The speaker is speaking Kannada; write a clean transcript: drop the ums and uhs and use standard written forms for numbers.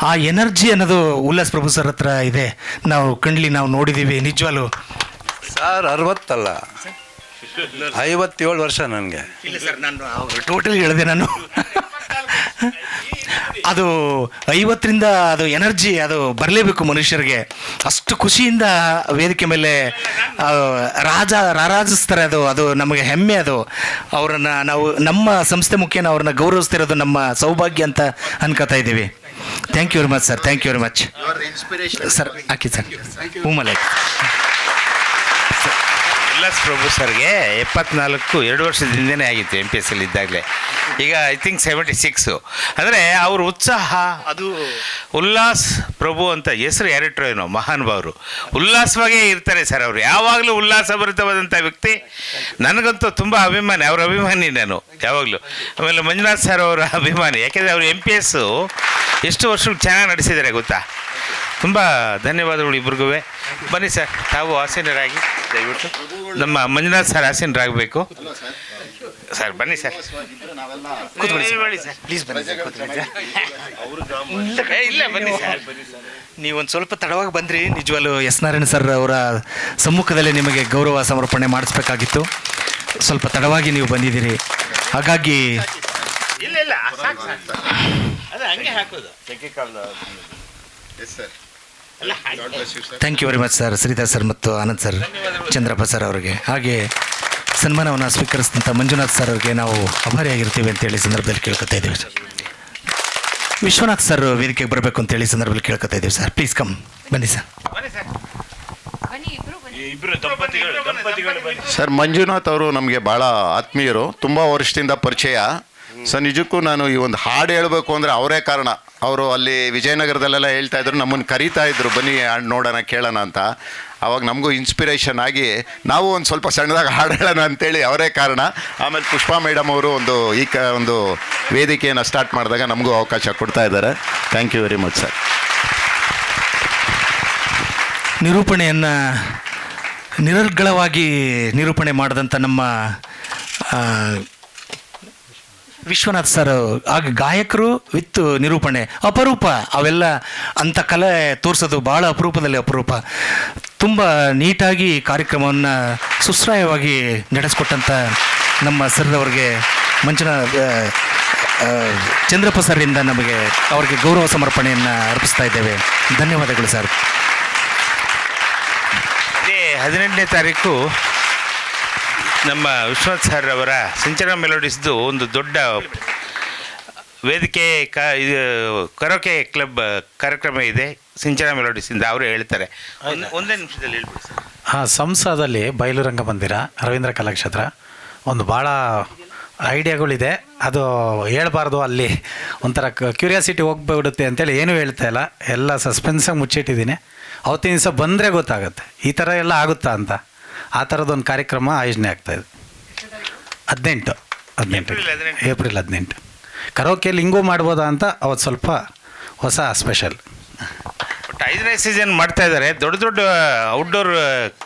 ಆ ಎನರ್ಜಿ ಅನ್ನೋದು ಉಲ್ಲಾಸ್ ಪ್ರಭು ಸರ್ ಹತ್ರ ಇದೆ. ನಾವು ನೋಡಿದ್ದೀವಿ ನಿಜವಾಗ್ಲೂ. ಸರ್ 60 57 ವರ್ಷ ನನಗೆ. ಇಲ್ಲ ಸರ್, ನಾನು ಟೋಟಲ್ ಹೇಳಿದೆ ನಾನು. ಅದು 50ರಿಂದ ಅದು ಎನರ್ಜಿ ಅದು ಬರಲೇಬೇಕು ಮನುಷ್ಯರಿಗೆ. ಅಷ್ಟು ಖುಷಿಯಿಂದ ವೇದಿಕೆ ಮೇಲೆ ರಾರಾಜಿಸ್ತಾರೆ. ಅದು ನಮಗೆ ಹೆಮ್ಮೆ. ಅದು ಅವರನ್ನು ನಾವು ನಮ್ಮ ಸಂಸ್ಥೆ ಮುಖೇನ ಅವ್ರನ್ನ ಗೌರವಿಸ್ತಿರೋದು ನಮ್ಮ ಸೌಭಾಗ್ಯ ಅಂತ ಅನ್ಕೋತಾ ಇದ್ದೀವಿ. Thank you very much sir, thank you very much sir. ಹಾಕಿ ಸರ್ ಹೂಮಲೈ. ಉಲ್ಲಾಸ್ ಪ್ರಭು ಸರ್ಗೆ 74 2 ವರ್ಷದ ಹಿಂದೆನೇ ಆಗಿತ್ತು MPS ಅಲ್ಲಿ ಇದ್ದಾಗಲೇ. ಈಗ ಐ ಥಿಂಕ್ 76. ಅಂದರೆ ಅವ್ರ ಉತ್ಸಾಹ ಅದು ಉಲ್ಲಾಸ್ ಪ್ರಭು ಅಂತ ಹೆಸರು ಯಾರಿಟ್ರೋ ಏನೋ ಮಹಾನುಭಾವರು. ಉಲ್ಲಾಸವಾಗೇ ಇರ್ತಾರೆ ಸರ್ ಅವರು, ಯಾವಾಗಲೂ ಉಲ್ಲಾಸಭರಿತವಾದಂಥ ವ್ಯಕ್ತಿ. ನನಗಂತೂ ತುಂಬ ಅಭಿಮಾನಿ, ಅವ್ರ ಅಭಿಮಾನಿ ನಾನು ಯಾವಾಗಲೂ. ಆಮೇಲೆ ಮಂಜುನಾಥ್ ಸರ್ ಅವರ ಅಭಿಮಾನಿ, ಯಾಕೆಂದರೆ ಅವರು MPS ಎಷ್ಟು ವರ್ಷಗಳು ಚೆನ್ನಾಗಿ ನಡೆಸಿದ್ದಾರೆ ಗೊತ್ತಾ. ತುಂಬ ಧನ್ಯವಾದಗಳು ಇಬ್ರಿಗೂ. ಬನ್ನಿ ಸರ್, ತಾವು ಆಸೀನರಾಗಿ ದಯವಿಟ್ಟು. ನಮ್ಮ ಮಂಜುನಾಥ್ ಸರ್ ಆಸೀನರಾಗಬೇಕು ಸರ್. ಬನ್ನಿ ಸರ್, ಕೂತ್ಕೊಳ್ಳಿ ಸರ್, ಪ್ಲೀಸ್ ಬನ್ನಿ ಸರ್, ಕೂತ್ಕೊಳ್ಳಿ ಸರ್. ಇಲ್ಲ ಬನ್ನಿ ಸರ್. ನೀವೊಂದು ಸ್ವಲ್ಪ ತಡವಾಗಿ ಬಂದ್ರಿ. ನಿಜವಾಗ್ಲೂ ಎಸ್ ನಾರಾಯಣ ಸರ್ ಅವರ ಸಮ್ಮುಖದಲ್ಲಿ ನಿಮಗೆ ಗೌರವ ಸಮರ್ಪಣೆ ಮಾಡಿಸ್ಬೇಕಾಗಿತ್ತು. ಸ್ವಲ್ಪ ತಡವಾಗಿ ನೀವು ಬಂದಿದ್ದೀರಿ, ಹಾಗಾಗಿ ಇಲ್ಲ ಇಲ್ಲ ಅದೇ ಹಂಗೆ ಹಾಕೋದು. Thank you very much sir. Sridhar sir ಮತ್ತು ಆನಂದ್ ಸರ್, ಚಂದ್ರಪ್ಪ ಸರ್ ಅವರಿಗೆ, ಹಾಗೆ ಸನ್ಮಾನವನ್ನು ಸ್ವೀಕರಿಸಿದಂಥ ಮಂಜುನಾಥ್ ಸರ್ ಅವರಿಗೆ ನಾವು ಆಭಾರಿಯಾಗಿರ್ತೀವಿ ಅಂತೇಳಿ ಸಂದರ್ಭದಲ್ಲಿ ಕೇಳ್ಕೊತಾ ಇದ್ದೀವಿ ಸರ್. ವಿಶ್ವನಾಥ್ ಸರ್ ವೇದಿಕೆಗೆ ಬರಬೇಕು ಅಂತೇಳಿ ಸಂದರ್ಭದಲ್ಲಿ ಕೇಳ್ಕೊತಾ ಇದ್ದೀವಿ ಸರ್. ಪ್ಲೀಸ್ ಕಮ್, ಬನ್ನಿ ಸರ್. ಸರ್, ಮಂಜುನಾಥ್ ಅವರು ನಮಗೆ ಭಾಳ ಆತ್ಮೀಯರು, ತುಂಬ ವರ್ಷದಿಂದ ಪರಿಚಯ. ಸರ್, ನಿಜಕ್ಕೂ ನಾನು ಈ ಒಂದು ಹಾಡು ಹೇಳಬೇಕು ಅಂದರೆ ಅವರೇ ಕಾರಣ. ಅವರು ಅಲ್ಲಿ ವಿಜಯನಗರದಲ್ಲೆಲ್ಲ ಹೇಳ್ತಾ ಇದ್ರು, ನಮ್ಮನ್ನು ಕರೀತಾ ಇದ್ರು, ಬನ್ನಿ ಹಾಡು ನೋಡೋಣ ಕೇಳೋಣ ಅಂತ. ಆವಾಗ ನಮಗೂ ಇನ್ಸ್ಪಿರೇಷನ್ ಆಗಿ ನಾವು ಒಂದು ಸ್ವಲ್ಪ ಸಣ್ಣದಾಗಿ ಹಾಡು ಹೇಳೋಣ ಅಂತೇಳಿ ಅವರೇ ಕಾರಣ. ಆಮೇಲೆ ಪುಷ್ಪಾ ಮೇಡಮ್ ಅವರು ಒಂದು ವೇದಿಕೆಯನ್ನು ಸ್ಟಾರ್ಟ್ ಮಾಡಿದಾಗ ನಮಗೂ ಅವಕಾಶ ಕೊಡ್ತಾ ಇದ್ದಾರೆ. Thank you very much sir. ನಿರೂಪಣೆಯನ್ನು ನಿರರ್ಗಳವಾಗಿ ನಿರೂಪಣೆ ಮಾಡಿದಂಥ ನಮ್ಮ ವಿಶ್ವನಾಥ್ ಸರ್, ಆಗ ಗಾಯಕರು ವಿತ್ ನಿರೂಪಣೆ ಅಪರೂಪ. ಅವೆಲ್ಲ ಅಂಥ ಕಲೆ ತೋರಿಸೋದು ಭಾಳ ಅಪರೂಪದಲ್ಲಿ ಅಪರೂಪ. ತುಂಬ ನೀಟಾಗಿ ಕಾರ್ಯಕ್ರಮವನ್ನು ಸುಶ್ರಾಯವಾಗಿ ನಡೆಸ್ಕೊಟ್ಟಂಥ ನಮ್ಮ ಸರ್ ಅವ್ರಿಗೆ ಚಂದ್ರಪ್ಪ ಸರಿಂದ ಅವ್ರಿಗೆ ಗೌರವ ಸಮರ್ಪಣೆಯನ್ನು ಅರ್ಪಿಸ್ತಾ ಇದ್ದೇವೆ. ಧನ್ಯವಾದಗಳು ಸರ್. ಇದೇ 18ನೇ ತಾರೀಕು ನಮ್ಮ ವಿಶ್ವನಾಥ್ ಸರ್ ಅವರ ಸಿಂಚನ ಮೆಲೋಡಿಸ್ದು ಒಂದು ದೊಡ್ಡ ವೇದಿಕೆ ಕರೋಕೆ ಕ್ಲಬ್ ಕಾರ್ಯಕ್ರಮ ಇದೆ ಸಿಂಚನ ಮೆಲೋಡಿಸಿಂದ. ಅವರು ಹೇಳ್ತಾರೆ, ಒಂದೇ ನಿಮಿಷದಲ್ಲಿ ಹೇಳ್ಬಿಡಿ ಸರ್. ಹಾಂ, ಸಂಸದಲ್ಲಿ ಬಯಲು ರಂಗಮಂದಿರ ರವೀಂದ್ರ ಕಲಾಕ್ಷೇತ್ರ ಒಂದು ಭಾಳ ಐಡಿಯಾಗಳಿದೆ. ಅದು ಹೇಳ್ಬಾರ್ದು, ಅಲ್ಲಿ ಒಂಥರ ಕ್ಯೂರಿಯಾಸಿಟಿ ಹೋಗ್ಬಿಡುತ್ತೆ ಅಂತೇಳಿ ಏನೂ ಹೇಳ್ತಾ ಇಲ್ಲ, ಎಲ್ಲ ಸಸ್ಪೆನ್ಸಾಗಿ ಮುಚ್ಚಿಟ್ಟಿದ್ದೀನಿ. ಅವತ್ತಿನ ದಿವಸ ಬಂದರೆ ಗೊತ್ತಾಗುತ್ತೆ ಈ ಥರ ಎಲ್ಲ ಆಗುತ್ತಾ ಅಂತ. ಆ ಥರದ್ದೊಂದು ಕಾರ್ಯಕ್ರಮ ಆಯೋಜನೆ ಆಗ್ತಾಯಿದೆ. 18 ಏಪ್ರಿಲ್ 18 ಕರೋಕೆಯಲ್ಲಿ ಹಿಂಗೂ ಮಾಡ್ಬೋದಾ ಅಂತ ಅವತ್ತು ಸ್ವಲ್ಪ ಹೊಸ ಸ್ಪೆಷಲ್. ಬಟ್ 5ನೇ ಸೀಸನ್ ಮಾಡ್ತಾ ಇದ್ದಾರೆ. ದೊಡ್ಡ ಔಟ್ಡೋರ್